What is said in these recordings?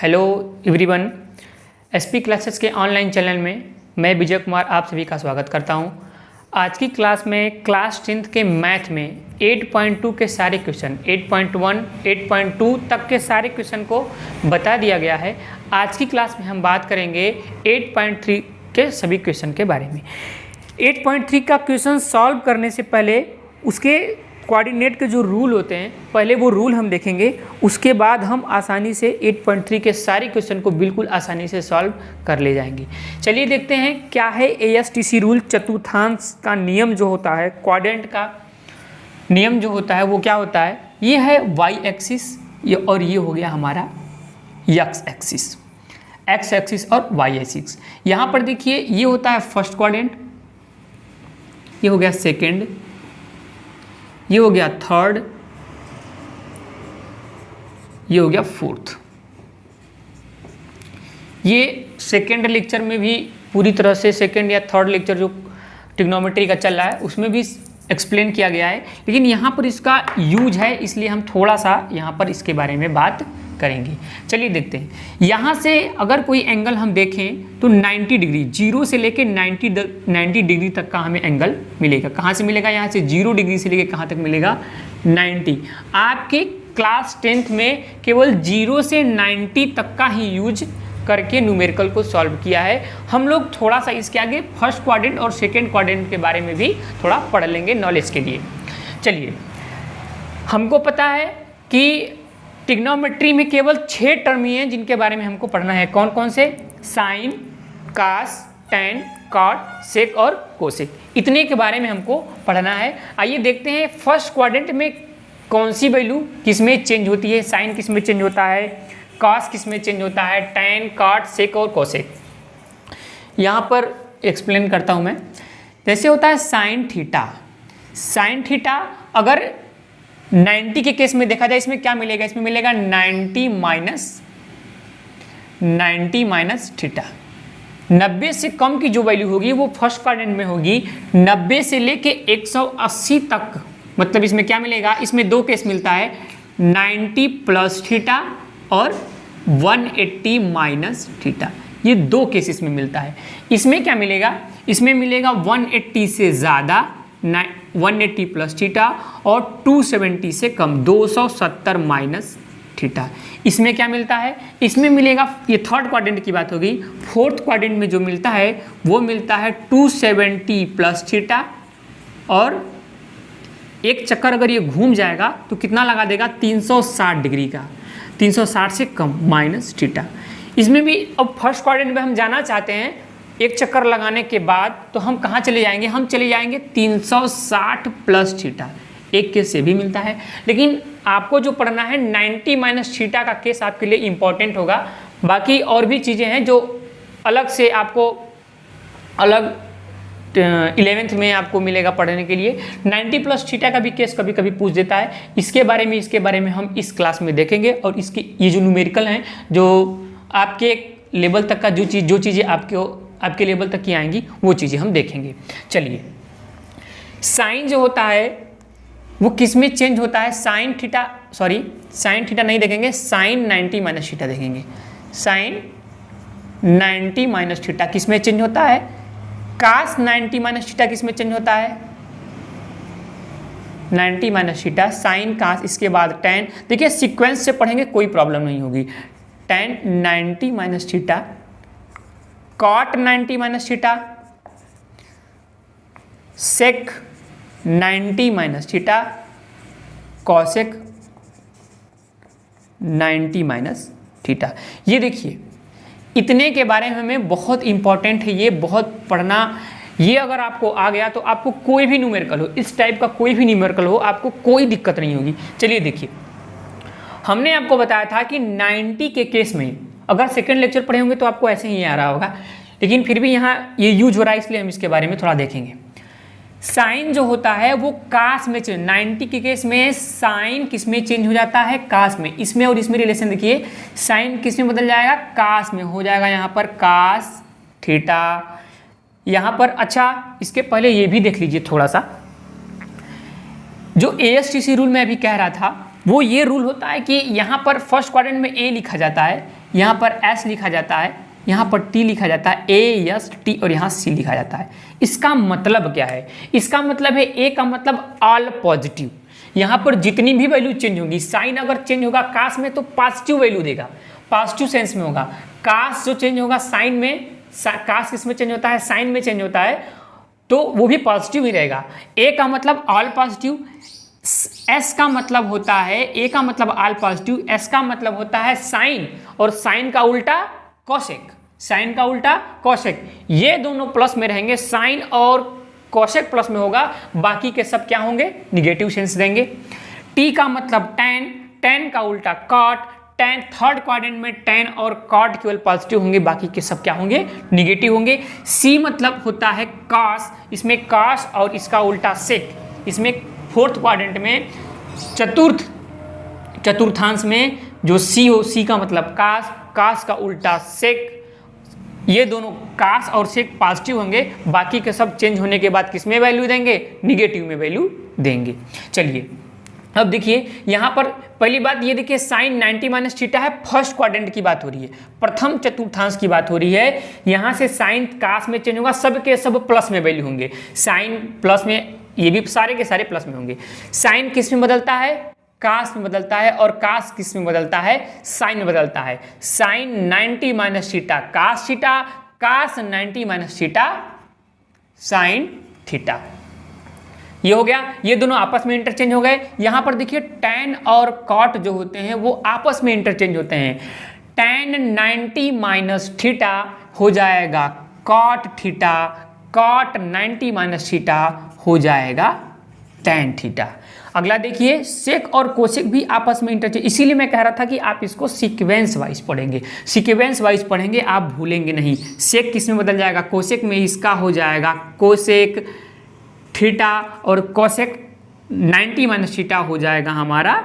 Hello everyone, SP classes के online channel में मैं विजय कुमार आप सभी का स्वागत करता हूं। आज की क्लास में क्लास 10th के मैथ में 8.2 के सारे क्वेश्चन 8.1, 8.2 तक के सारे क्वेश्चन को बता दिया गया है। आज की क्लास में हम बात करेंगे 8.3 के सभी क्वेश्चन के बारे में। 8.3 का क्वेश्चन सॉल्व करने से पहले उसके कोऑर्डिनेट के जो रूल होते हैं, पहले वो रूल हम देखेंगे, उसके बाद हम आसानी से 8.3 के सारे क्वेश्चन को बिल्कुल आसानी से सॉल्व कर ले जाएंगे। चलिए देखते हैं क्या है ASTC रूल। चतुर्थांश का नियम जो होता है, क्वाड्रेंट का नियम जो होता है वो क्या होता है, ये है y एक्सिस और ये हो गया हमारा x एक्सिस, x एक्सिस और y एक्सिस। यहाँ पर देखिए ये होता है फर्स्ट क्वाड्रेंट, ये हो गया सेकेंड, ये हो गया थर्ड, ये हो गया फोर्थ। ये सेकेंड लेक्चर में भी पूरी तरह से, सेकेंड या थर्ड लेक्चर जो ट्रिग्नोमेट्री का चल रहा है उसमें भी एक्सप्लेन किया गया है, लेकिन यहाँ पर इसका यूज है इसलिए हम थोड़ा सा यहाँ पर इसके बारे में बात करेंगे। चलिए देखते हैं। यहाँ से अगर कोई एंगल हम देखें तो 90 डिग्री, 0 से लेके 90 डिग्री तक का हमें एंगल मिलेगा। कहाँ से मिलेगा? यहाँ से 0 डिग्री से लेके कहाँ तक मिलेगा? 90। आपके क्लास 10th में केवल 0 से 90 तक का ही यूज करके न्यूमेरिकल को सॉल्व किया है। हम लोग थोड़ा सा इसके आगे फर्स्ट क्वाड्रेंट और सेकेंड क्वाड्रेंट के बारे में भी थोड़ा पढ़ लेंगे नॉलेज के लिए। चलिए, हमको पता है कि ट्रिग्नोमेट्री में केवल 6 टर्म ही हैं जिनके बारे में हमको पढ़ना है। कौन कौन से? साइन, कास, टैन, कॉट, सेक और कोसेक, इतने के बारे में हमको पढ़ना है। आइए देखते हैं फर्स्ट क्वाड्रेंट में कौन सी वैल्यू किस में चेंज होती है। साइन किस में चेंज होता है, कास किस में चेंज होता है, टैन, कॉट, सेक और कोसेक। यहाँ पर एक्सप्लेन करता हूँ मैं। जैसे होता है साइन थीटा, साइन थीटा अगर 90 के केस में देखा जाए, इसमें क्या मिलेगा? इसमें मिलेगा 90 माइनस थीटा। 90 से कम की जो वैल्यू होगी वो फर्स्ट क्वाड्रेंट में होगी। 90 से लेके 180 तक, मतलब इसमें क्या मिलेगा? इसमें दो केस मिलता है, 90 प्लस थीटा और 180 माइनस थीटा। ये दो केस इसमें मिलता है। इसमें क्या मिलेगा? इसमें मिलेगा 180 से ज़्यादा 180 प्लस थीटा और 270 से कम 270 माइनस थीटा। इसमें क्या मिलता है? इसमें मिलेगा, ये थर्ड क्वाड्रेंट की बात होगी। फोर्थ क्वाड्रेंट में जो मिलता है वो मिलता है 270 प्लस थीटा और एक चक्कर अगर ये घूम जाएगा तो कितना लगा देगा? 360 डिग्री का, 360 से कम माइनस थीटा। इसमें भी अब फर्स्ट क्वाड्रेंट में हम जाना चाहते हैं, एक चक्कर लगाने के बाद तो हम कहाँ चले जाएंगे? हम चले जाएंगे 360 प्लस थीटा। एक केस से भी मिलता है, लेकिन आपको जो पढ़ना है 90 माइनस थीटा का केस आपके लिए इंपॉर्टेंट होगा। बाकी और भी चीज़ें हैं जो अलग से आपको अलग 11th में आपको मिलेगा पढ़ने के लिए। 90 प्लस थीटा का भी केस कभी कभी पूछ देता है। इसके बारे में हम इस क्लास में देखेंगे और इसकी ये जो न्यूमेरिकल हैं, जो आपके लेवल तक का जो चीज़ें आपके लेवल तक की आएंगी वो चीज़ें हम देखेंगे। चलिए, साइन जो होता है वो किस में चेंज होता है? साइन थीटा नहीं देखेंगे, साइन 90 माइनस थीटा देखेंगे। साइन 90 माइनस थीटा किस में चेंज होता है? कास 90 माइनस थीटा किस में चेंज होता है? 90 माइनस थीटा, साइन, कास, इसके बाद टैन। देखिए सीक्वेंस से पढ़ेंगे कोई प्रॉब्लम नहीं होगी। Tan 90 minus theta, cot 90 minus theta, sec 90 minus theta, cosec 90 minus theta. ये देखिए इतने के बारे में हमें बहुत इंपॉर्टेंट है, ये बहुत पढ़ना। ये अगर आपको आ गया तो आपको कोई भी न्यूमेरिकल हो, इस टाइप का कोई भी न्यूमेरिकल हो, आपको कोई दिक्कत नहीं होगी। चलिए देखिए, हमने आपको बताया था कि 90 के केस में अगर सेकेंड लेक्चर पढ़े होंगे तो आपको ऐसे ही आ रहा होगा, लेकिन फिर भी यहाँ ये यूज हो रहा है इसलिए हम इसके बारे में थोड़ा देखेंगे। साइन जो होता है वो कास में चेंज, 90 के केस में साइन किस में चेंज हो जाता है? कास में। इसमें और इसमें रिलेशन देखिए, साइन किस में बदल जाएगा? कास में हो जाएगा। यहाँ पर कास थीटा, यहाँ पर अच्छा इसके पहले ये भी देख लीजिए थोड़ा सा, जो ASTC रूल में अभी कह रहा था वो ये रूल होता है कि यहाँ पर फर्स्ट क्वाड्रेंट में ए लिखा जाता है, यहाँ पर एस लिखा जाता है, यहाँ पर टी लिखा जाता है, ए एस टी और यहाँ सी लिखा जाता है। इसका मतलब क्या है? इसका मतलब है ए का मतलब ऑल पॉजिटिव। यहाँ पर जितनी भी वैल्यू चेंज होगी, साइन अगर चेंज होगा कास में तो पॉजिटिव वैल्यू देगा, पॉजिटिव सेंस में होगा। कास जो चेंज होगा साइन में, कास किस में चेंज होता है? साइन में चेंज होता है, तो वो भी पॉजिटिव ही रहेगा। ए का मतलब ऑल पॉजिटिव, एस का मतलब होता है, ए का मतलब ऑल पॉजिटिव, एस का मतलब होता है साइन, और साइन का उल्टा कोसेक, साइन का उल्टा कोसेक। ये दोनों प्लस में रहेंगे, साइन और कोसेक प्लस में होगा, बाकी के सब क्या होंगे? निगेटिव सेंस देंगे। टी का मतलब टैन, टैन का उल्टा कॉट, टैन थर्ड क्वाड्रेंट में टैन और कॉट केवल पॉजिटिव होंगे, बाकी के सब क्या होंगे? निगेटिव होंगे। सी मतलब होता है कॉस, इसमें कॉस और इसका उल्टा सेक, इसमें फोर्थ क्वाड्रेंट में चतुर्थांश में जो सी हो, सी का मतलब कास, कास का उल्टा सेक। ये दोनों कास और सेक पॉजिटिव होंगे, बाकी के सब चेंज होने के बाद किस में वैल्यू देंगे? निगेटिव में वैल्यू देंगे। चलिए अब देखिए यहाँ पर पहली बात ये देखिए, साइन 90 माइनस थीटा है, फर्स्ट क्वाड्रेंट की बात हो रही है, प्रथम चतुर्थांश की बात हो रही है। यहाँ से साइन कास में चेंज होगा, सब के सब प्लस में वैल्यू होंगे, साइन प्लस में, ये भी सारे के सारे प्लस में होंगे। साइन किस में बदलता है? कास में बदलता है, और कास किस में बदलता है? साइन में बदलता है। Sine 90 minus theta cos theta, cos 90 minus theta sine theta. ये हो गया, ये दोनों आपस में इंटरचेंज हो गए। यहां पर देखिए टैन और कॉट जो होते हैं वो आपस में इंटरचेंज होते हैं। टैन 90 माइनस थीटा हो जाएगा cot theta, cot 90 minus theta हो जाएगा टैन थीटा। अगला देखिए, सेक और कोसेक भी आपस में इंटरचेंज, इसीलिए मैं कह रहा था कि आप इसको सीक्वेंस वाइज पढ़ेंगे, सीक्वेंस वाइज पढ़ेंगे, आप भूलेंगे नहीं। सेक किस में बदल जाएगा? कोसेक में, इसका हो जाएगा कोसेक थीटा, और कोसेक 90 माइनस थीटा हो जाएगा हमारा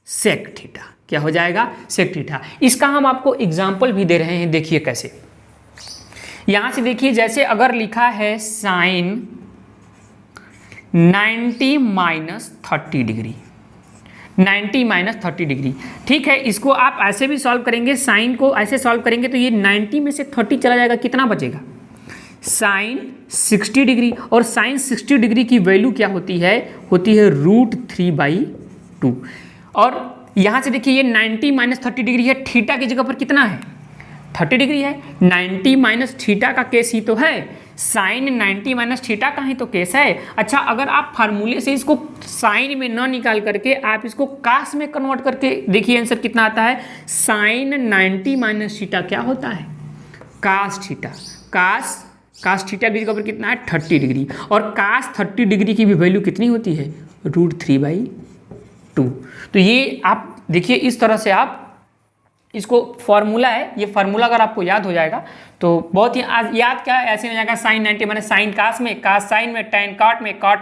सेक थीटा। क्या हो जाएगा? Sec theta. इसका हम आपको एग्जाम्पल भी दे रहे हैं, देखिए कैसे। यहां से देखिए, जैसे अगर लिखा है sine 90 minus 30 degree, 90 minus 30 degree, ठीक है। इसको आप ऐसे भी सॉल्व करेंगे, साइन को ऐसे सॉल्व करेंगे तो ये 90 में से 30 चला जाएगा, कितना बचेगा? साइन 60 डिग्री, और साइन 60 डिग्री की वैल्यू क्या होती है? होती है √3/2। और यहाँ से देखिए ये 90 माइनस 30 डिग्री है, थीटा की जगह पर कितना है? 30 डिग्री है। 90 माइनस थीटा का केस ही तो है, साइन 90 माइनस थीटा का ही तो केस है। अच्छा, अगर आप फार्मूले से इसको साइन में न निकाल करके आप इसको कास में कन्वर्ट करके देखिए आंसर कितना आता है। साइन 90 माइनस थीटा क्या होता है? कास थीटा। कास थीटा की जगह पर कितना है? 30 डिग्री। और कास 30 डिग्री की भी वैल्यू कितनी होती है? √3/2। तो ये आप देखिए, इस तरह से आप इसको फॉर्मूला है, ये फार्मूला अगर आपको याद हो जाएगा तो बहुत ही याद क्या ऐसे हो जाएगा। साइन 90 माने साइन कास में, कास साइन में, टैन कॉट में, कॉट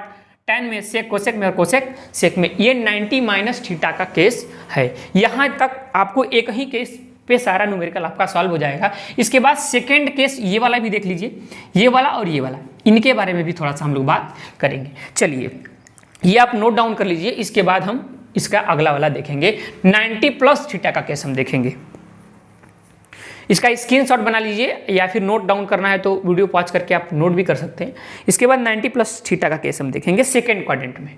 टैन में, सेक कोसेक में, और कोसेक सेक में। ये 90 माइनस थीटा का केस है। यहाँ तक आपको एक ही केस पे सारा न्यूमेरिकल आपका सॉल्व हो जाएगा। इसके बाद सेकेंड केस ये वाला भी देख लीजिए, ये वाला और ये वाला, इनके बारे में भी थोड़ा सा हम लोग बात करेंगे। चलिए ये आप नोट डाउन कर लीजिए, इसके बाद हम इसका अगला वाला देखेंगे। 90 प्लस थीटा का केस हम देखेंगे। इसका स्क्रीनशॉट बना लीजिए, या फिर नोट डाउन करना है तो वीडियो पॉज करके आप नोट भी कर सकते हैं। इसके बाद 90 प्लस थीटा का केस हम देखेंगे सेकेंड क्वाड्रेंट में।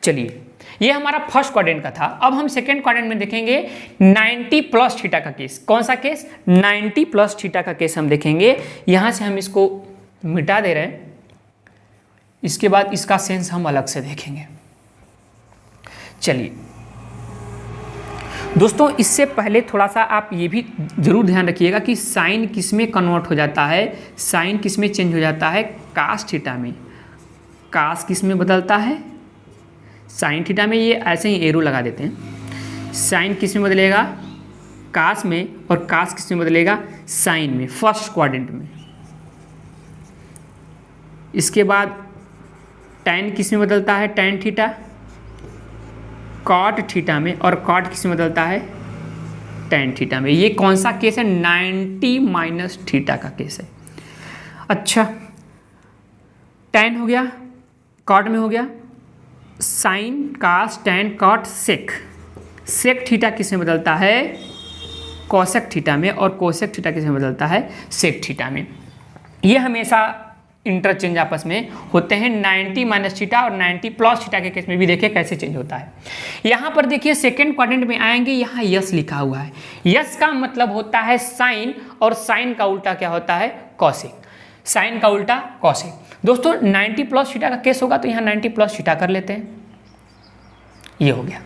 चलिए ये हमारा फर्स्ट क्वाड्रेंट का था, अब हम सेकेंड क्वाड्रेंट में देखेंगे 90 प्लस थीटा का केस। कौन सा केस? 90 प्लस थीटा का केस हम देखेंगे। यहां से हम इसको मिटा दे रहे हैं, इसके बाद इसका सेंस हम अलग से देखेंगे। चलिए दोस्तों, इससे पहले थोड़ा सा आप ये भी जरूर ध्यान रखिएगा कि साइन किस में कन्वर्ट हो जाता है, साइन किस में चेंज हो जाता है? कास थीटा में। कास किस में बदलता है? साइन थीटा में। ये ऐसे ही एरो लगा देते हैं। साइन किस में बदलेगा? कास में। और कास किस में बदलेगा? साइन में, फर्स्ट क्वाड्रेंट में। इसके बाद टैन किस में बदलता है? Tan theta. कॉट थीटा में। और कॉट किस में बदलता है? टैन थीटा में। ये कौन सा केस है? 90 माइनस थीटा का केस है। अच्छा, टैन हो गया, कॉट में हो गया, sine cos tan cot sec. Sec theta किस में बदलता है? कोसेक थीटा में और कोसेक थीटा किस में बदलता है, सेक थीटा में। ये हमेशा इंटरचेंज आपस में होते हैं। 90 माइनस थीटा और 90 प्लस थीटा के केस में भी देखिए कैसे चेंज होता है। यहाँ पर देखिए सेकेंड क्वाड्रेंट में आएंगे, यहाँ यस लिखा हुआ है। यस का मतलब होता है साइन, और साइन का उल्टा क्या होता है, कॉसेक। साइन का उल्टा कॉसेक। दोस्तों 90 प्लस थीटा का केस होगा तो यहाँ 90 प्लस थीटा कर लेते हैं, ये हो गया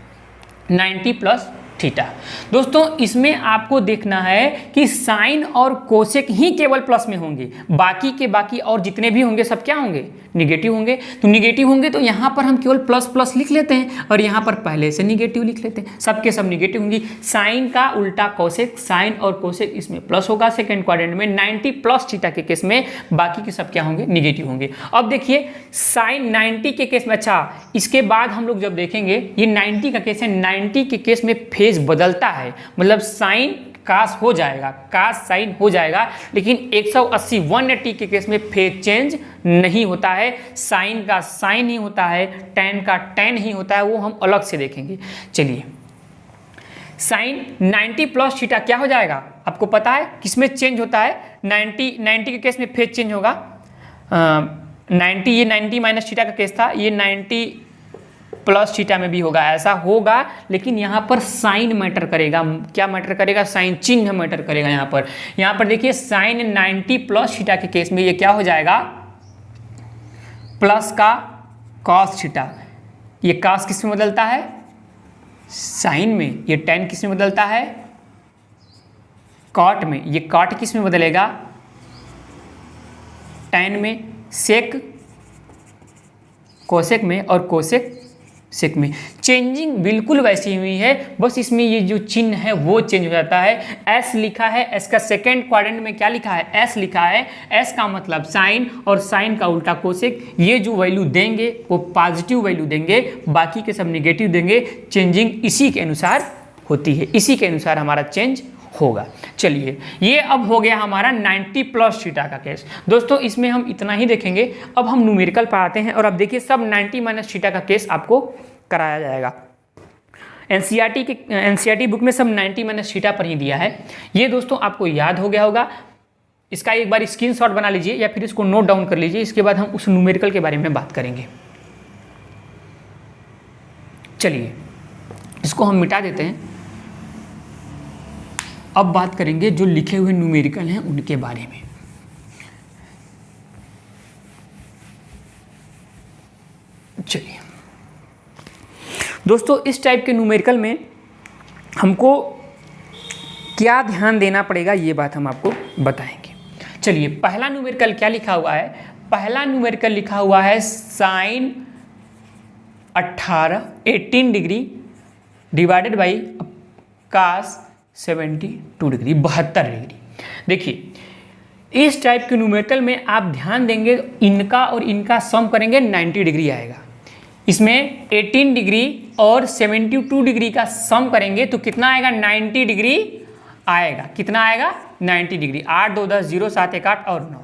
90 प्लस थीटा। दोस्तों इसमें आपको देखना है कि साइन और कोसेक ही केवल प्लस में होंगे, बाकी के बाकी और जितने भी होंगे सब क्या होंगे, निगेटिव होंगे। तो निगेटिव होंगे तो यहाँ पर हम केवल प्लस प्लस लिख लेते हैं और यहाँ पर पहले से निगेटिव लिख लेते हैं, सबके सब निगेटिव होंगी। साइन का उल्टा कोसेक, साइन और कोसेक इसमें प्लस होगा सेकेंड क्वाड्रेंट में। 90 प्लस थीटा के केस में बाकी के सब क्या होंगे, निगेटिव होंगे। अब देखिए साइन 90 के केस में, अच्छा इसके बाद हम लोग जब देखेंगे ये 90 का केस है, 90 के केस में फेज बदलता है, मतलब साइन कास हो जाएगा, कास साइन हो जाएगा, लेकिन 180 180 के केस में फेज चेंज नहीं होता है। साइन का साइन ही होता है, टैन का टैन ही होता है, वो हम अलग से देखेंगे। चलिए साइन 90 प्लस थीटा क्या हो जाएगा, आपको पता है किसमें चेंज होता है, 90 के केस में फेज चेंज होगा। 90 ये 90 माइनस थीटा का केस था, ये 90 प्लस थीटा में भी होगा, ऐसा होगा। लेकिन यहाँ पर साइन मैटर करेगा, क्या मैटर करेगा, साइन चिन्ह मैटर करेगा। यहाँ पर देखिए साइन 90 प्लस थीटा के केस में ये क्या हो जाएगा, प्लस का कॉस थीटा। ये कॉस किस में बदलता है, साइन में। ये टैन किस में बदलता है, कॉट में। ये कॉट किस में बदलेगा, टैन में। सेक कोसेक में और कोसेक सेक में। चेंजिंग बिल्कुल वैसी हुई है, बस इसमें ये जो चिन्ह है वो चेंज हो जाता है। एस लिखा है, एस का सेकेंड क्वाड्रेंट में क्या लिखा है, एस लिखा है। एस का मतलब साइन और साइन का उल्टा कोसेक। ये जो वैल्यू देंगे वो पॉजिटिव वैल्यू देंगे, बाकी के सब निगेटिव देंगे। चेंजिंग इसी के अनुसार होती है, इसी के अनुसार हमारा चेंज होगा। चलिए ये अब हो गया हमारा 90 प्लस थीटा का केस। दोस्तों इसमें हम इतना ही देखेंगे। अब हम न्यूमेरिकल पर आते हैं और अब देखिए सब 90 माइनस थीटा का केस आपको कराया जाएगा। एनसीईआरटी बुक में सब 90 माइनस थीटा पर ही दिया है। ये दोस्तों आपको याद हो गया होगा, इसका एक बार स्क्रीनशॉट बना लीजिए या फिर इसको नोट डाउन कर लीजिए। इसके बाद हम उस न्यूमेरिकल के बारे में बात करेंगे। चलिए इसको हम मिटा देते हैं। अब बात करेंगे जो लिखे हुए न्यूमेरिकल हैं उनके बारे में। चलिए दोस्तों इस टाइप के न्यूमेरिकल में हमको क्या ध्यान देना पड़ेगा ये बात हम आपको बताएंगे। चलिए पहला न्यूमेरिकल क्या लिखा हुआ है, पहला न्यूमेरिकल लिखा हुआ है sine 18 degree divided by cos 72 degree 72 degree. देखिए इस टाइप के न्यूमेरिकल में आप ध्यान देंगे, इनका और इनका सम करेंगे 90 डिग्री आएगा। इसमें 18 डिग्री और 72 डिग्री का सम करेंगे तो कितना आएगा, 90 डिग्री आएगा। कितना आएगा, 90 डिग्री। 8 2 10 0 7 1 8 और 9,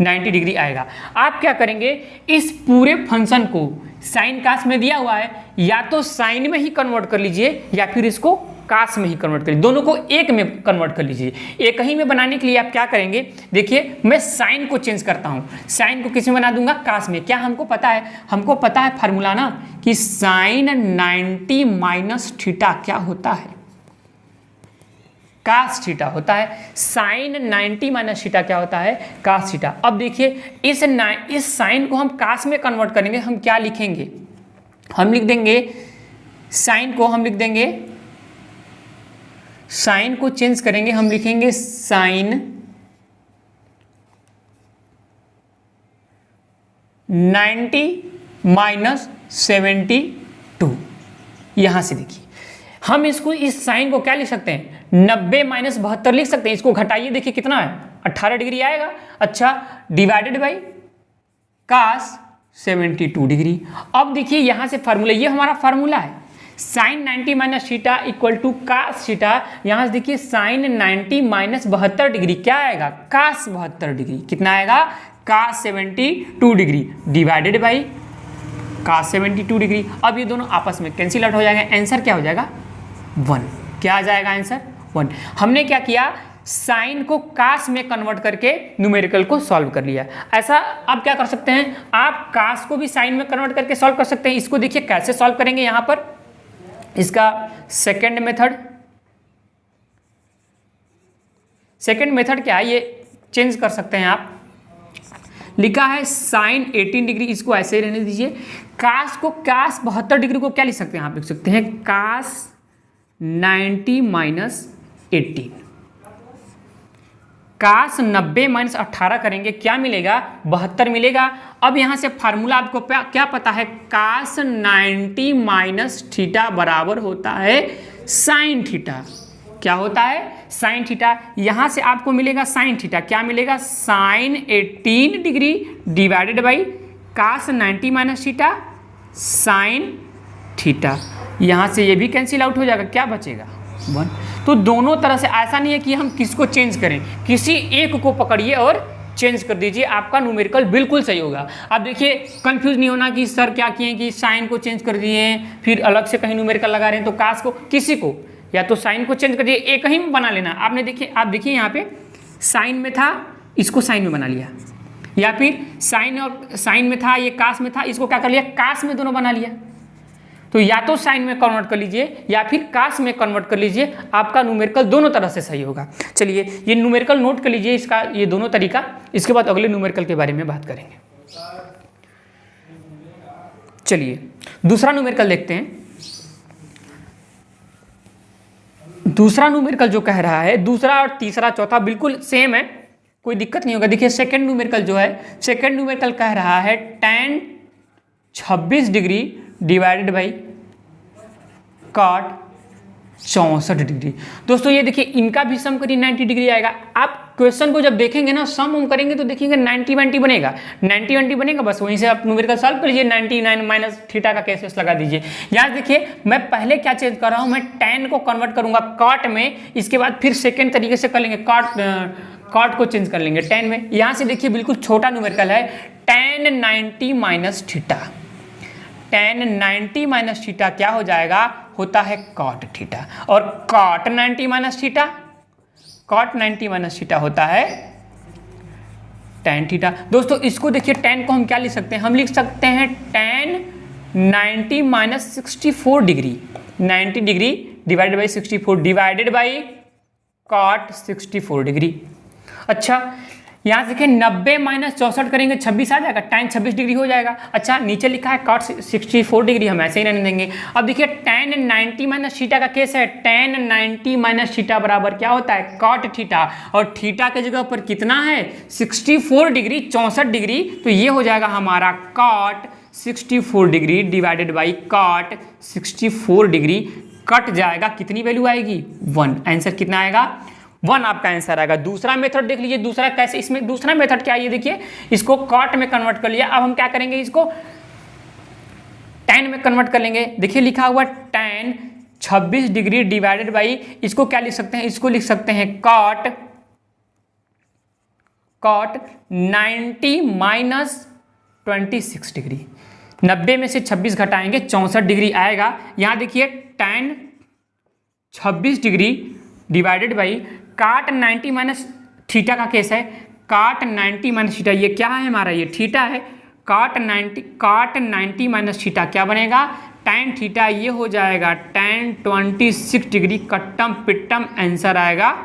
90 डिग्री आएगा। आप क्या करेंगे, इस पूरे फंक्शन को साइन कास में दिया हुआ है, या तो साइन में ही कन्वर्ट कर लीजिए या फिर इसको कास में ही कन्वर्ट करिए, दोनों को एक में कन्वर्ट कर लीजिए। एक ही में बनाने के लिए आप क्या करेंगे, देखिए मैं साइन को चेंज करता हूं, साइन को किस में बना दूंगा, कास में। क्या हमको पता है, हमको पता है फार्मूला ना कि साइन 90 माइनस थीटा क्या होता है, कास थीटा होता है। साइन 90 माइनस थीटा क्या होता है, कास थीटा। अब देखिए इस साइन को हम कास में कन्वर्ट करेंगे, हम क्या लिखेंगे, हम लिख देंगे साइन को, हम लिख देंगे साइन को चेंज करेंगे, हम लिखेंगे साइन 90 माइनस 72। यहां से देखिए हम इसको, इस साइन को क्या लिख सकते हैं, 90 माइनस 72 लिख सकते हैं। इसको घटाइए, देखिए कितना है, 18 डिग्री आएगा। अच्छा डिवाइडेड बाई कास 72 डिग्री। अब देखिए यहां से फार्मूला, ये हमारा फार्मूला है, sine 90 minus theta equal to cos theta. यहां से देखिए साइन 90 माइनस 72 डिग्री क्या आएगा, कास 72 डिग्री। कितना आएगा, cos 72 degree divided by cos 72 degree. अब ये दोनों आपस में कैंसिल आउट हो जाएगा, आंसर क्या हो जाएगा 1। क्या आ जाएगा आंसर 1। हमने क्या किया, साइन को कास में कन्वर्ट करके न्यूमेरिकल को सॉल्व कर लिया। ऐसा आप क्या कर सकते हैं, आप कास को भी साइन में कन्वर्ट करके सॉल्व कर सकते हैं। इसको देखिए कैसे सॉल्व करेंगे, यहां पर इसका सेकंड मेथड क्या है, ये चेंज कर सकते हैं आप। लिखा है साइन 18 डिग्री, इसको ऐसे ही रहने दीजिए। कास 72 डिग्री को क्या लिख सकते हैं, आप लिख सकते हैं कास 90 माइनस 18। कास 90 माइनस 18 करेंगे, क्या मिलेगा, 72 मिलेगा। अब यहां से फार्मूला आपको क्या पता है, कास 90 माइनस थीटा बराबर होता है साइन थीटा। क्या होता है, साइन थीटा। यहां से आपको मिलेगा साइन थीटा, क्या मिलेगा, sine 18 degree divided by cos 90 minus theta sine theta. यहां से ये भी कैंसिल आउट हो जाएगा, क्या बचेगा, 1। तो दोनों तरह से, ऐसा नहीं है कि हम किसको चेंज करें, किसी एक को पकड़िए और चेंज कर दीजिए, आपका न्यूमेरिकल बिल्कुल सही होगा। अब देखिए कंफ्यूज नहीं होना कि सर क्या किए कि साइन को चेंज कर दिए फिर अलग से कहीं न्यूमेरिकल लगा रहे हैं। तो कास को, किसी को या तो साइन को चेंज कर दिए, एक ही में बना लेना। आपने देखिए, आप देखिए यहाँ पे साइन में था, इसको साइन में बना लिया, या फिर साइन और साइन में था, ये कास में था, इसको क्या कर लिया, कास में दोनों बना लिया। तो या तो साइन में कन्वर्ट कर लीजिए या फिर कास में कन्वर्ट कर लीजिए, आपका न्यूमेरिकल दोनों तरह से सही होगा। चलिए ये न्यूमेरिकल नोट कर लीजिए, इसका ये दोनों तरीका। इसके बाद अगले न्यूमेरिकल के बारे में बात करेंगे। चलिए दूसरा न्यूमेरिकल देखते हैं। दूसरा न्यूमेरिकल जो कह रहा है, दूसरा और तीसरा चौथा बिल्कुल सेम है, कोई दिक्कत नहीं होगा। देखिए सेकंड न्यूमेरिकल जो है, सेकंड न्यूमेरिकल कह रहा है tan 26 degree divided by cot 64 degree. दोस्तों ये देखिए, इनका भी सम करिए 90 डिग्री आएगा। आप क्वेश्चन को जब देखेंगे ना, सम हम करेंगे तो देखेंगे 90 बनेगा, 90 बनेगा, बस वहीं से आप न्यूमेरिकल सॉल्व कर लीजिए। 99 माइनस थीटा का केस लगा दीजिए। यहाँ देखिए मैं पहले क्या चेंज कर रहा हूँ, मैं tan को कन्वर्ट करूंगा कॉट में, इसके बाद फिर सेकेंड तरीके से कर लेंगे, कॉट को चेंज कर लेंगे tan में। यहाँ से देखिए बिल्कुल छोटा न्यूमेरिकल है, tan 90 minus theta. tan 90 minus theta क्या हो जाएगा, होता है cot थीटा, और cot 90 minus theta, cot 90 minus theta होता है tan थीटा। दोस्तों इसको देखिए, tan को हम क्या लिख सकते हैं, हम लिख सकते हैं tan 90 minus 64 degree, 90 degree divided by 64 divided by cot 64 degree. अच्छा यहाँ से देखिए 90 माइनस 64 करेंगे 26 आ जाएगा, tan 26 डिग्री हो जाएगा। अच्छा नीचे लिखा है cot 64 डिग्री, हम ऐसे ही रहने देंगे। अब देखिए tan 90 माइनस थीटा का केस है, tan 90 माइनस थीटा बराबर क्या होता है, cot थीटा, और थीटा के जगह पर कितना है 64 डिग्री, 64 डिग्री, तो ये हो जाएगा हमारा cot 64 degree divided by cot 64 degree. Cut जाएगा, कितनी वैल्यू आएगी, 1। आंसर कितना आएगा, 1 आपका आंसर आएगा। दूसरा मेथड देख लीजिए, दूसरा कैसे, इसमें दूसरा मेथड क्या है, ये देखिए, इसको कॉट में कन्वर्ट कर लिया। अब हम क्या करेंगे, इसको tan में कन्वर्ट कर लेंगे। देखिए लिखा हुआ tan 26 डिग्री डिवाइडेड बाई, इसको क्या लिख सकते हैं, इसको लिख सकते हैं cot 90 माइनस 26 डिग्री। 90 में से 26 घटाएंगे 64 डिग्री आएगा। यहाँ देखिए tan 26 degree divided by cot 90 minus theta का केस है, cot 90 माइनस थीटा, ये क्या है हमारा, ये थीटा है, cot 90 माइनस थीटा क्या बनेगा, tan थीटा, ये हो जाएगा tan 26 डिग्री। कट्टम पिट्टम आंसर आएगा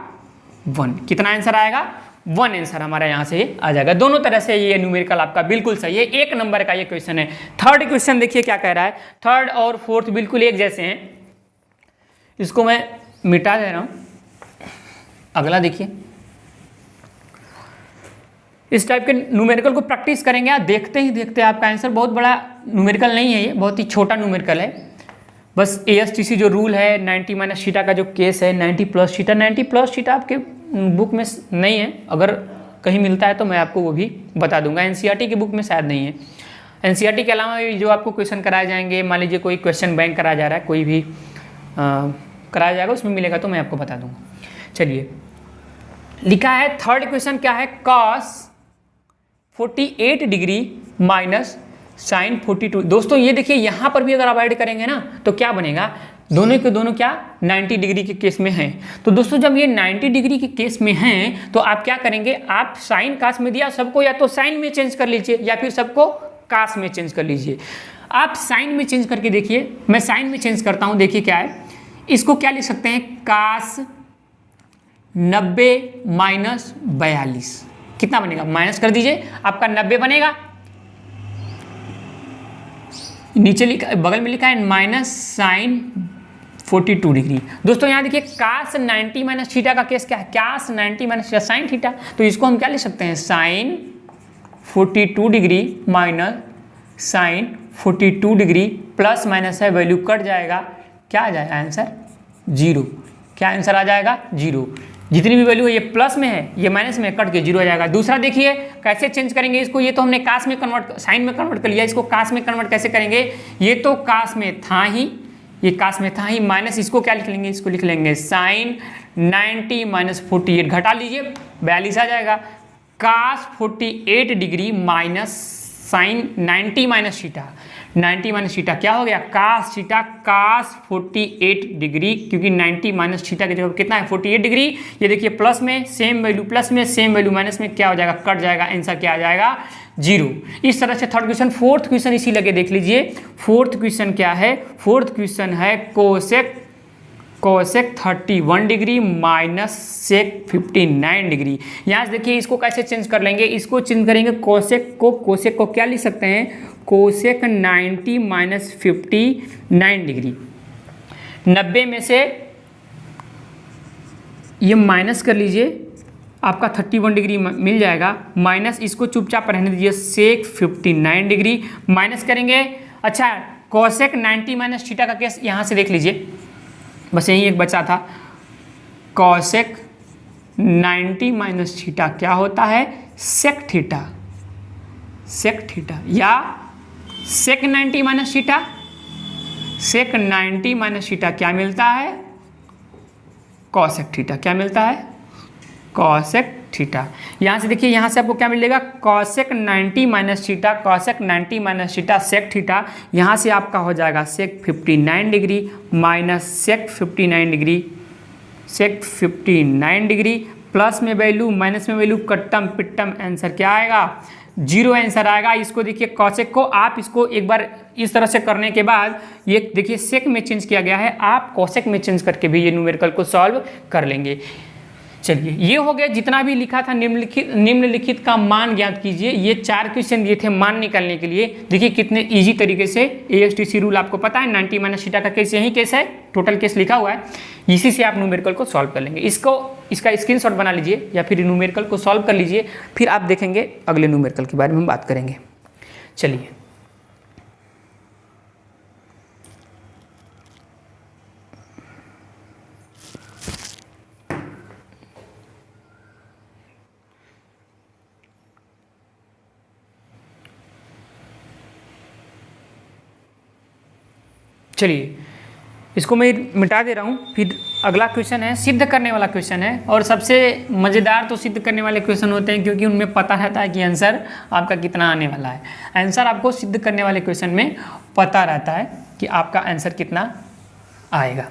1। कितना आंसर आएगा, 1 आंसर हमारा यहाँ से आ जाएगा। दोनों तरह से ये न्यूमेरिकल आपका बिल्कुल सही है, 1 नंबर का ये क्वेश्चन है। थर्ड क्वेश्चन देखिए क्या कह रहा है, थर्ड और फोर्थ बिल्कुल एक जैसे हैं, इसको मैं मिटा दे रहा हूँ। अगला देखिए, इस टाइप के न्यूमेरिकल को प्रैक्टिस करेंगे, आप देखते ही देखते आपका आंसर, बहुत बड़ा न्यूमेरिकल नहीं है ये, बहुत ही छोटा न्यूमेरिकल है। बस ASTC जो रूल है, 90 माइनस थीटा का जो केस है, 90 प्लस थीटा, 90 प्लस थीटा आपके बुक में नहीं है, अगर कहीं मिलता है तो मैं आपको वो भी बता दूंगा। NCERT की बुक में शायद नहीं है। NCERT के अलावा जो आपको क्वेश्चन कराए जाएंगे, मान लीजिए कोई क्वेश्चन बैंक कराया जा रहा है, कोई भी कराया जाएगा, उसमें मिलेगा तो मैं आपको बता दूंगा। चलिए लिखा है थर्ड क्वेश्चन क्या है, cos 48 डिग्री माइनस sin 42। दोस्तों ये देखिए, यहाँ पर भी अगर आप ऐड करेंगे ना तो क्या बनेगा, दोनों के दोनों क्या 90 डिग्री के केस में हैं। तो दोस्तों जब ये 90 डिग्री के केस में हैं तो आप क्या करेंगे, आप साइन कास में दिया सबको या तो साइन में चेंज कर लीजिए या फिर सबको कास में चेंज कर लीजिए। आप साइन में चेंज करके देखिए, मैं साइन में चेंज करता हूं, देखिए क्या है, इसको क्या लिख सकते हैं, कास 90 माइनस 42 कितना बनेगा, माइनस कर दीजिए, आपका 90 बनेगा। नीचे लिखा, बगल में लिखा है माइनस साइन 42 डिग्री। दोस्तों यहाँ देखिए कास 90 माइनस थीटा का केस क्या है, cos 90 minus theta sine theta, तो इसको हम क्या लिख सकते हैं, sine 42 degree minus sine 42 degree, plus minus है वैल्यू कट जाएगा, क्या आ जाएगा आंसर 0। क्या आंसर आ जाएगा 0। जितनी भी वैल्यू है ये प्लस में है ये माइनस में कट के 0 आ जाएगा। दूसरा देखिए कैसे चेंज करेंगे इसको, ये तो हमने कास में कन्वर्ट, साइन में कन्वर्ट कर लिया, इसको कास में कन्वर्ट कैसे करेंगे, ये तो कास में था ही, ये कास में था ही, माइनस इसको क्या लिख लेंगे, इसको लिख लेंगे साइन 90 माइनस 48, घटा लीजिए 42 आ जाएगा, cos 48 degree minus sine 90 minus theta, 90 minus theta क्या हो गया, कास थीटा कास 48 डिग्री, क्योंकि 90 माइनस थीटा की जगह कितना है 48 डिग्री। ये देखिए प्लस में सेम वैल्यू प्लस में, सेम वैल्यू माइनस में, क्या हो जाएगा, कट जाएगा, आंसर क्या आ जाएगा 0। इस तरह से थर्ड क्वेश्चन। फोर्थ क्वेश्चन इसी लगे देख लीजिए, फोर्थ क्वेश्चन क्या है, फोर्थ क्वेश्चन है cosec 31 degree minus sec 59 degree. यहाँ से देखिए इसको कैसे चेंज कर लेंगे, इसको चेंज करेंगे, कोसेक को क्या लिख सकते हैं, कोसेक 90 माइनस 59 डिग्री, 90 में से ये माइनस कर लीजिए, आपका 31 डिग्री मिल जाएगा, माइनस इसको चुपचाप रहने दीजिए, सेक 59 डिग्री माइनस करेंगे। अच्छा कोसेक 90 माइनस थीटा का केस यहाँ से देख लीजिए, बस यही एक बचा था, कॉसेक 90 माइनस थीटा क्या होता है, सेक थीटा, सेक थीटा या सेक 90 minus theta, sec 90 minus theta क्या मिलता है, कॉसेक थीटा, क्या मिलता है, कॉसेक थीटा। यहाँ से देखिए यहाँ से आपको क्या मिलेगा, cosec 90 minus theta, cosec 90 minus theta sec theta, यहाँ से आपका हो जाएगा sec 59 degree minus sec 59 degree, sec 59 degree, plus में वैल्यू माइनस में वैल्यू, कट्टम पिट्टम, आंसर क्या आएगा 0 आंसर आएगा। इसको देखिए कॉसेक को आप इसको एक बार इस तरह से करने के बाद ये देखिए सेक में चेंज किया गया है, आप कॉसेक में चेंज करके भी ये न्यूमेरिकल को सॉल्व कर लेंगे। चलिए ये हो गया, जितना भी लिखा था निम्नलिखित का मान ज्ञात कीजिए, ये 4 क्वेश्चन दिए थे मान निकालने के लिए। देखिए कितने इजी तरीके से, ASTC रूल आपको पता है, 90 माइनस थीटा का केस यही केस है, टोटल केस लिखा हुआ है, इसी से आप न्यूमेरिकल को सॉल्व कर लेंगे। इसका स्क्रीनशॉट बना लीजिए या फिर न्यूमेरिकल को सॉल्व कर लीजिए, फिर आप देखेंगे अगले न्यूमेरिकल के बारे में हम बात करेंगे। चलिए चलिए इसको मैं मिटा दे रहा हूँ। फिर अगला क्वेश्चन है सिद्ध करने वाला क्वेश्चन है, और सबसे मज़ेदार तो सिद्ध करने वाले क्वेश्चन होते हैं क्योंकि उनमें पता रहता है कि आंसर आपका कितना आने वाला है। आंसर आपको सिद्ध करने वाले क्वेश्चन में पता रहता है कि आपका आंसर कितना आएगा।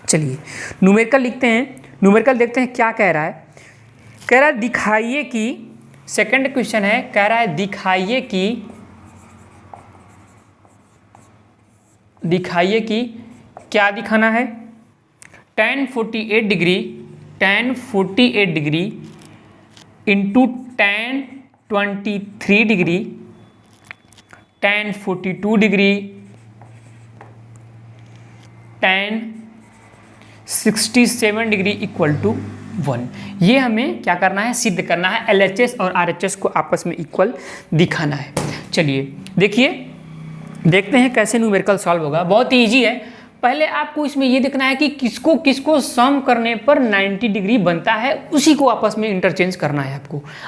चलिए न्यूमेरिकल लिखते हैं, न्यूमेरिकल देखते हैं क्या कह रहा है। कह रहा है दिखाइए कि, सेकंड क्वेश्चन है, कह रहा है दिखाइए कि क्या दिखाना है, tan 48 degree into tan 23 degree, tan 42 degree, tan 67 degree equal to 1। ये हमें क्या करना है, सिद्ध करना है, LHS और RHS को आपस में इक्वल दिखाना है। चलिए देखिए देखते हैं कैसे न्यूमेरिकल सॉल्व होगा। बहुत ही ईजी है। पहले आपको इसमें ये देखना है कि किसको किसको सम करने पर 90 डिग्री बनता है, उसी को आपस में इंटरचेंज करना है।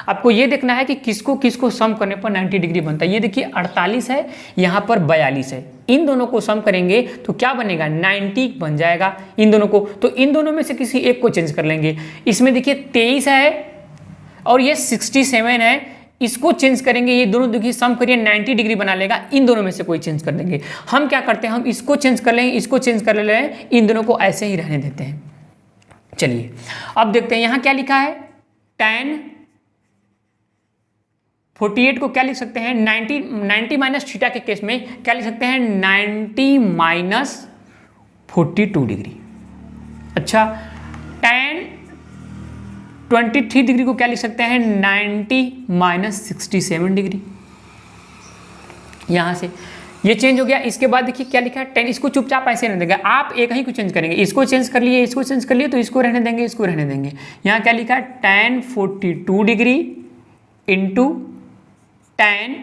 आपको ये देखना है कि किसको किसको सम करने पर 90 डिग्री बनता है। ये देखिए 48 है, यहाँ पर 42 है, इन दोनों को सम करेंगे तो क्या बनेगा, 90 बन जाएगा इन दोनों को। तो इन दोनों में से किसी एक को चेंज कर लेंगे। इसमें देखिए 23 है और ये 67 है, इसको चेंज करेंगे, ये दोनों देखिए सम करिए 90 डिग्री बना लेगा, इन दोनों में से कोई चेंज कर देंगे। हम क्या करते हैं, हम इसको चेंज कर लेंगे, इसको चेंज कर ले रहे हैं, इन दोनों को ऐसे ही रहने देते हैं। चलिए अब देखते हैं यहाँ क्या लिखा है, tan 48 को क्या लिख सकते हैं, 90 माइनस थीटा के केस में क्या लिख सकते हैं, 90 माइनस 42 डिग्री। अच्छा, tan 23 डिग्री को क्या लिख सकते हैं, 90 माइनस 67 डिग्री। यहां से ये चेंज हो गया। इसके बाद देखिए क्या लिखा है, 10, इसको चुपचाप ऐसे रहने देंगे, आप एक ही को चेंज करेंगे, इसको चेंज कर लिए, इसको चेंज कर लिए, तो इसको रहने देंगे, इसको रहने देंगे। यहाँ क्या लिखा है, tan 42 degree into tan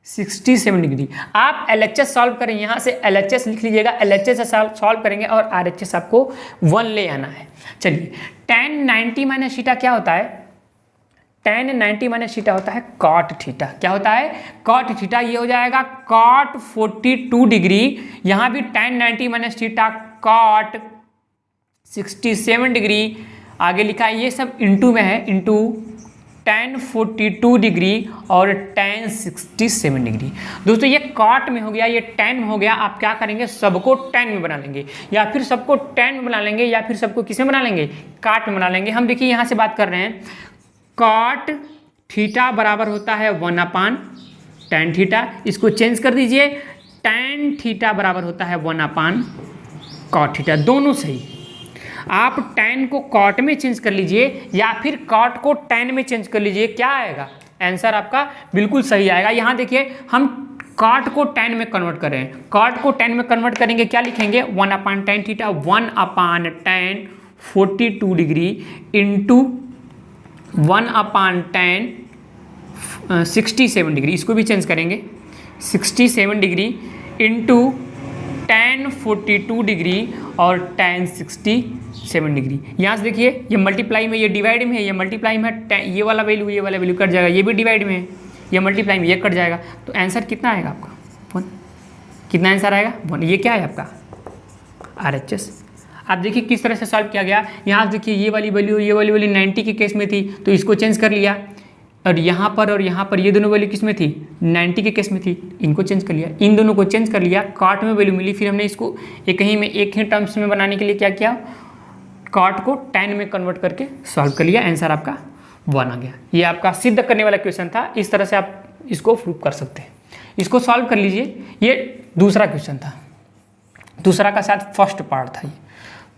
67 degree. आप LHS सॉल्व करें, यहाँ से LHS लिख लीजिएगा, LHS से सॉल्व करेंगे और RHS आपको 1 ले आना है। चलिए, tan 90 माइनस थीटा क्या होता है, tan 90 माइनस थीटा होता है cot थीटा। क्या होता है, cot थीटा। ये हो जाएगा cot 42 डिग्री, यहाँ भी tan 90 minus theta cot 67 degree. आगे लिखा है, ये सब इंटू में है, इंटू tan 42 डिग्री और tan 67 डिग्री। दोस्तों ये cot में हो गया, ये tan में हो गया। आप क्या करेंगे, सबको tan में बना लेंगे, या फिर सबको tan में बना लेंगे, या फिर सबको किस में बना लेंगे, cot में बना लेंगे। हम देखिए यहाँ से बात कर रहे हैं, cot थीटा बराबर होता है 1 tan थीटा। इसको चेंज कर दीजिए, tan थीटा बराबर होता है 1 cot थीटा। दोनों सही। आप tan को cot में चेंज कर लीजिए या फिर cot को tan में चेंज कर लीजिए, क्या आएगा, आंसर आपका बिल्कुल सही आएगा। यहाँ देखिए हम cot को tan में कन्वर्ट कर रहे हैं, cot को tan में कन्वर्ट करेंगे, क्या लिखेंगे, 1 tan theta, 1 tan 42 degree into 1 tan 67 degree. इसको भी चेंज करेंगे, 67 डिग्री इंटू tan 42 डिग्री और tan 67 डिग्री। यहाँ से देखिए ये मल्टीप्लाई में, ये डिवाइड में है, ये मल्टीप्लाई में है, ये वाला वैल्यू कट जाएगा, ये भी डिवाइड में है, ये मल्टीप्लाई में, ये कट जाएगा, तो आंसर कितना आएगा आपका, 1। कितना आंसर आएगा, 1। ये क्या है आपका RHS। आप देखिए किस तरह से सॉल्व किया गया। यहाँ देखिए ये वाली वैल्यू 90 के केस में थी, तो इसको चेंज कर लिया, और यहाँ पर ये दोनों वैल्यू किस में थी, 90 के केस में थी, इनको चेंज कर लिया, इन दोनों को चेंज कर लिया, cot में वैल्यू मिली, फिर हमने इसको एक ही टर्म्स में बनाने के लिए क्या किया, cot को tan में कन्वर्ट करके सॉल्व कर लिया, आंसर आपका 1 आ गया। ये आपका सिद्ध करने वाला क्वेश्चन था, इस तरह से आप इसको प्रूव कर सकते हैं। इसको सॉल्व कर लीजिए। ये दूसरा क्वेश्चन था, दूसरा का शायद फर्स्ट पार्ट था, ये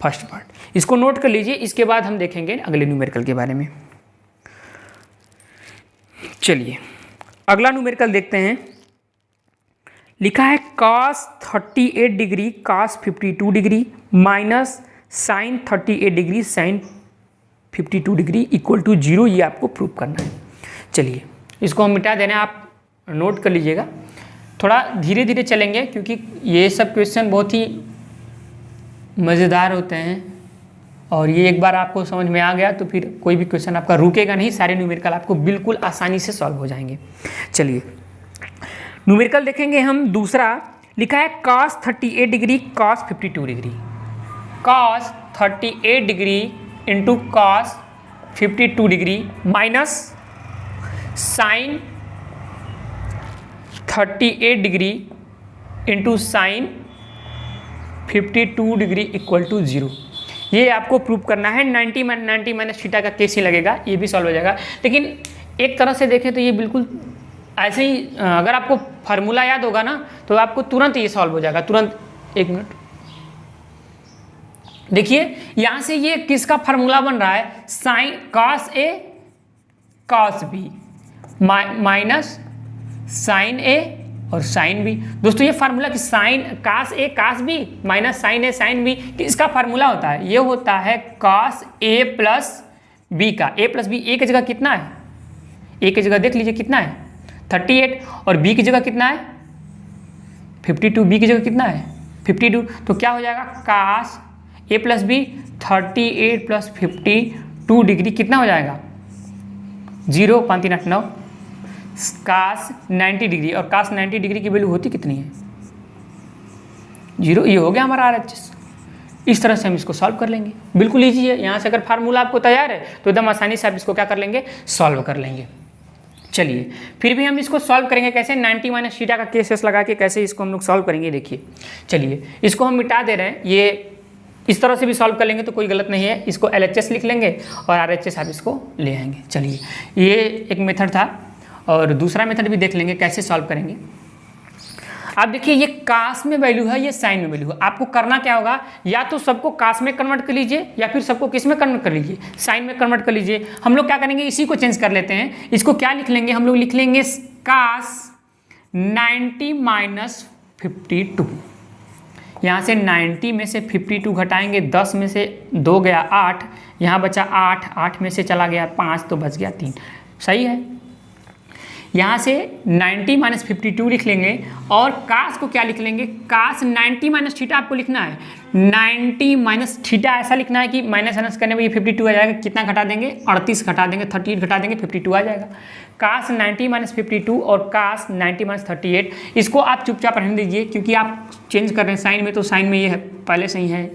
फर्स्ट पार्ट, इसको नोट कर लीजिए। इसके बाद हम देखेंगे अगले न्यूमेरिकल के बारे में। चलिए अगला न्यूमेरिकल देखते हैं। लिखा है cos 38 degree cos 52 degree minus sin 38 degree sin 52 degree equal to 0। ये आपको प्रूव करना है। चलिए इसको हम मिटा देना, आप नोट कर लीजिएगा। थोड़ा धीरे धीरे चलेंगे क्योंकि ये सब क्वेश्चन बहुत ही मज़ेदार होते हैं, और ये एक बार आपको समझ में आ गया तो फिर कोई भी क्वेश्चन आपका रुकेगा नहीं, सारे न्यूमेरिकल आपको बिल्कुल आसानी से सॉल्व हो जाएंगे। चलिए न्यूमेरिकल देखेंगे हम। दूसरा लिखा है cos 38 degree cos 52 degree, cos 38 degree into cos 52 degree minus sin 38 degree into sin 52 degree equal to 0। ये आपको प्रूव करना है। 90 माइनस थीटा का केस ही लगेगा, ये भी सॉल्व हो जाएगा। लेकिन एक तरह से देखें तो ये बिल्कुल ऐसे ही, अगर आपको फार्मूला याद होगा ना तो आपको तुरंत ये सॉल्व हो जाएगा, तुरंत। एक मिनट देखिए, यहाँ से ये किसका फार्मूला बन रहा है, sine cos A cos B minus sine A और साइन B। दोस्तों ये फार्मूला कि sine cos A cos B minus sine A sine B, इसका फार्मूला होता है, ये होता है cos A प्लस B का। A प्लस B, A की जगह कितना है, A की जगह देख लीजिए कितना है 38, और B की जगह कितना है 52, B की जगह कितना है 52। तो क्या हो जाएगा cos A plus B 38 plus 52 degree कितना हो जाएगा 0, 5 3 8 9, cos 90 डिग्री, और cos 90 डिग्री की वैल्यू होती कितनी है 0। ये हो गया हमारा RHS। इस तरह से हम इसको सॉल्व कर लेंगे, बिल्कुल ईजी है। यहाँ से अगर फार्मूला आपको तैयार है तो एकदम आसानी से आप इसको क्या कर लेंगे, सॉल्व कर लेंगे। चलिए फिर भी हम इसको सॉल्व करेंगे कैसे, 90 माइनस थीटा का केसेस लगा के कैसे इसको हम लोग सॉल्व करेंगे। देखिए चलिए इसको हम मिटा दे रहे हैं, ये इस तरह से भी सॉल्व कर लेंगे तो कोई गलत नहीं है। इसको LHS लिख लेंगे और RHS आप इसको ले आएंगे। चलिए ये एक मेथड था और दूसरा मेथड भी देख लेंगे कैसे सॉल्व करेंगे। अब देखिए ये कास में वैल्यू है, ये साइन में वैल्यू है। आपको करना क्या होगा, या तो सबको कास में कन्वर्ट कर लीजिए या फिर सबको किस में कन्वर्ट कर लीजिए, साइन में कन्वर्ट कर लीजिए। हम लोग क्या करेंगे, इसी को चेंज कर लेते हैं। इसको क्या लिख लेंगे, हम लोग लिख लेंगे कास 90 माइनस 52। यहाँ से 90 में से 52 घटाएंगे, 10 में से 2 गया 8, यहाँ बचा 8, 8 में से चला गया 5 तो बच गया 3। सही है। यहाँ से 90 माइनस 52 लिख लेंगे और कास को क्या लिख लेंगे, कास 90 माइनस थीटा आपको लिखना है। 90 माइनस थीटा ऐसा लिखना है कि माइनस माइनस करने में ये 52 आ जाएगा। कितना घटा देंगे, 38 घटा देंगे, 38 घटा देंगे, 52 आ जाएगा। कास 90 माइनस 52 और कास 90 माइनस 38, इसको आप चुपचाप रहने दीजिए क्योंकि आप चेंज कर रहे हैं साइन में, तो साइन में ये है पहले से ही है।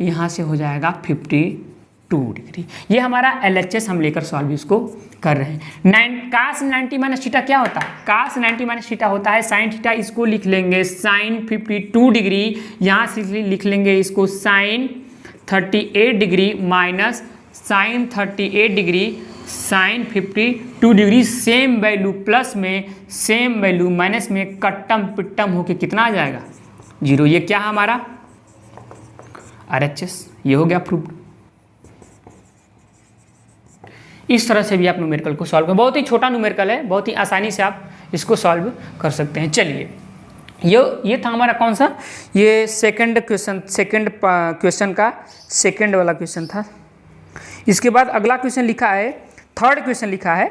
यहाँ से हो जाएगा 52 डिग्री। ये हमारा LHS हम लेकर सॉल्व इसको कर रहे हैं। कास 90 माइनस थीटा क्या होता है, कास 90 माइनस थीटा होता है साइन थीटा। इसको लिख लेंगे साइन 52 डिग्री, यहाँ से लिख लेंगे इसको sine 38 degree minus sine 38 degree sine 52 degree. Same value plus में, सेम वैल्यू माइनस में, कट्टम पिट्टम होके कितना आ जाएगा, 0। ये क्या है हमारा RHS, ये हो गया प्रूव्ड। इस तरह से भी आप न्यूमेरिकल को सॉल्व कर, बहुत ही छोटा न्यूमेरिकल है, बहुत ही आसानी से आप इसको सॉल्व कर सकते हैं। चलिए ये था हमारा कौन सा, ये सेकंड क्वेश्चन का सेकंड वाला क्वेश्चन था। इसके बाद अगला क्वेश्चन लिखा है, थर्ड क्वेश्चन लिखा है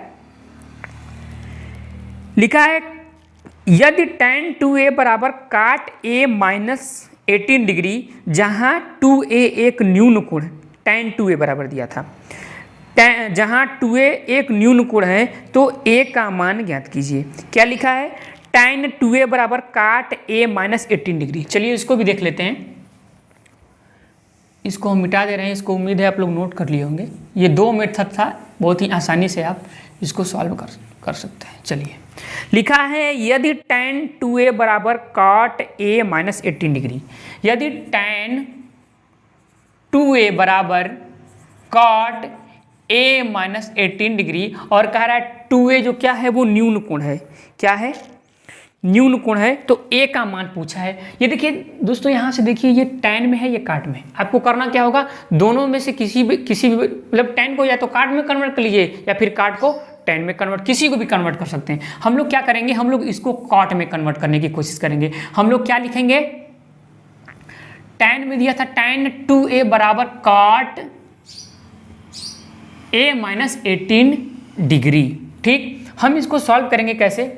यदि tan 2a बराबर काट a माइनस 18 डिग्री जहाँ 2a एक न्यून कोण, tan 2a बराबर दिया था, जहाँ 2a एक न्यून कोण है तो a का मान ज्ञात कीजिए। क्या लिखा है, tan 2a बराबर काट a माइनस 18 डिग्री। चलिए इसको भी देख लेते हैं। इसको हम मिटा दे रहे हैं, इसको उम्मीद है आप लोग नोट कर लिए होंगे। ये 2 मेथड था, बहुत ही आसानी से आप इसको सॉल्व कर सकते हैं। चलिए लिखा है यदि tan 2a बराबर काट a माइनस 18 डिग्री, यदि tan 2a बराबर काट a माइनस 18 डिग्री और कह रहा है 2a जो क्या है वो न्यून कोण है, क्या है, न्यून कोण है, तो a का मान पूछा है। ये देखिए दोस्तों, यहाँ से देखिए ये tan में है, ये काट में है। आपको करना क्या होगा, दोनों में से किसी भी मतलब tan को या तो काट में कन्वर्ट कर लीजिए या फिर काट को tan में कन्वर्ट, किसी को भी कन्वर्ट कर सकते हैं। हम लोग क्या करेंगे, हम लोग इसको काट में कन्वर्ट करने की कोशिश करेंगे। हम लोग क्या लिखेंगे, tan में दिया था tan 2a बराबर काट a माइनस 18 डिग्री। ठीक, हम इसको सॉल्व करेंगे कैसे,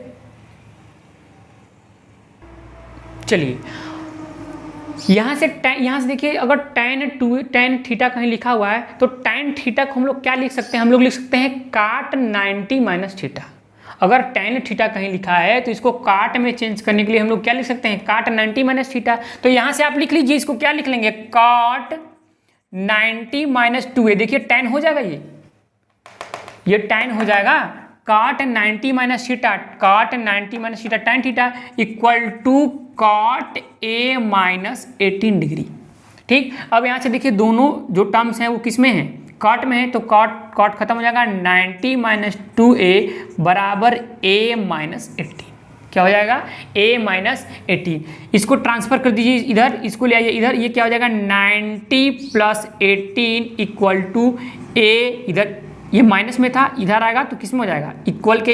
चलिए यहाँ से देखिए, अगर tan थीटा कहीं लिखा हुआ है तो tan थीटा को हम लोग क्या लिख सकते हैं, हम लोग लिख सकते हैं काट 90 माइनस थीटा। अगर tan थीटा कहीं लिखा है तो इसको काट में चेंज करने के लिए हम लोग क्या लिख सकते हैं, काट 90 माइनस थीटा। तो यहाँ से आप लिख लीजिए, इसको क्या लिख लेंगे, काट 90 माइनस 2a। देखिए tan हो जाएगा, ये tan हो जाएगा, काट 90 minus theta, cot 90 minus theta tan theta equal to cot a minus 18 degree. ठीक, अब यहाँ से देखिए दोनों जो टर्म्स हैं वो किस में हैं, काट में है, तो काट खत्म हो जाएगा, 90 माइनस 2a बराबर a माइनस 18। क्या हो जाएगा, a माइनस 18। इसको ट्रांसफर कर दीजिए इधर, इसको ले आइए इधर, ये क्या हो जाएगा 90 प्लस 18 इक्वल टू a, इधर ये माइनस में था, इधर आएगा तो किस में हो जाएगा, इक्वल के